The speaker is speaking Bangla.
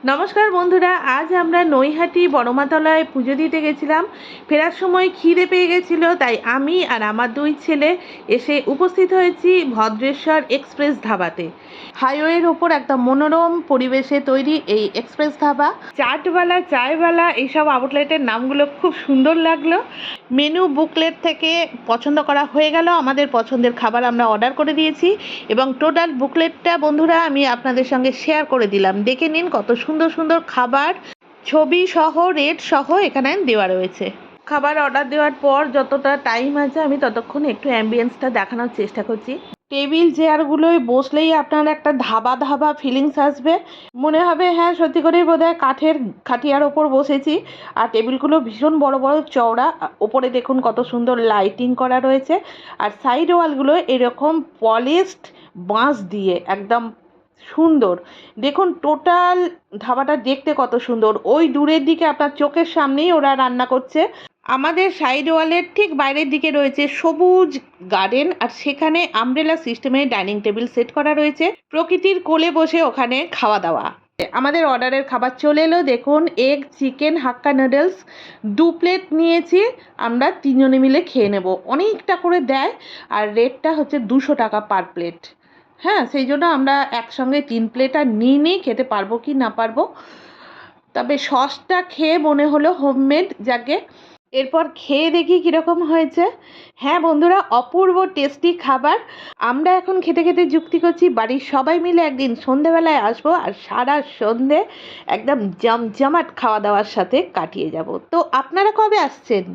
নমস্কার বন্ধুরা, আজ আমরা নৈহাটি বড়মাতলায় পুজো দিতে গেছিলাম। ফেরার সময় খিদে পেয়ে গেছিল, তাই আমি আর আমার দুই ছেলে এসে উপস্থিত হয়েছি ভদ্রেশ্বর এক্সপ্রেস ধাবাতে। হাইওয়ের ওপর একদম মনোরম পরিবেশে তৈরি এই এক্সপ্রেস ধাবা। চাটওয়ালা, চায়ওয়ালা এইসব আউটলেটের নামগুলো খুব সুন্দর লাগলো। মেনু বুকলেট থেকে পছন্দ করা হয়ে গেল, আমাদের পছন্দের খাবার আমরা অর্ডার করে দিয়েছি এবং টোটাল বুকলেটটা বন্ধুরা আমি আপনাদের সঙ্গে শেয়ার করে দিলাম। দেখে নিন কত সুন্দর সুন্দর খাবার, ছবি সহ রেট সহ এখানে দেওয়া রয়েছে। খাবার অর্ডার দেওয়ার পর যতটা টাইম আছে আমি ততক্ষণ একটু অ্যাম্বিয়েন্সটা দেখানোর চেষ্টা করছি। টেবিল চেয়ারগুলোয় বসলেই আপনার একটা ধাবা ধাবা ফিলিংস আসবে, মনে হবে হ্যাঁ সত্যি করেই বোধহয় কাঠের খাটিয়ার ওপর বসেছি। আর টেবিলগুলো ভীষণ বড় বড় চওড়া, ওপরে দেখুন কত সুন্দর লাইটিং করা রয়েছে। আর সাইড ওয়ালগুলো এরকম পলিশড বাঁশ দিয়ে একদম সুন্দর। দেখুন টোটাল ধাবাটা দেখতে কত সুন্দর। ওই দূরের দিকে আপনার চোখের সামনেই ওরা রান্না করছে। আমাদের সাইড ওয়ালের ঠিক বাইরের দিকে রয়েছে সবুজ গার্ডেন, আর সেখানে আমব্রেলা সিস্টেমে ডাইনিং টেবিল সেট করা রয়েছে। প্রকৃতির কোলে বসে ওখানে খাওয়া দাওয়া। আমাদের অর্ডারের খাবার চলে এলো। দেখুন এগ চিকেন হাক্কা নুডলস 2 প্লেট নিয়েছি, আমরা 3 জনে মিলে খেয়ে নেব। অনেকটা করে দেয় আর রেটটা হচ্ছে 200 টাকা পার প্লেট। হ্যাঁ, সেই জন্য আমরা একসঙ্গে 3 প্লেট আর নিই, খেতে পারবো কি না পারবো। তবে সসটা খেয়ে মনে হলো হোমমেড, যাকে এরপর খেয়ে দেখি কীরকম হয়েছে। হ্যাঁ বন্ধুরা, অপূর্ব টেস্টি খাবার। আমরা এখন খেতে খেতে যুক্তি করছি বাড়ির সবাই মিলে একদিন সন্ধেবেলায় আসবো আর সারা সন্ধে একদম জমজমাট খাওয়া দাওয়ার সাথে কাটিয়ে যাব। তো আপনারা কবে আসছেন?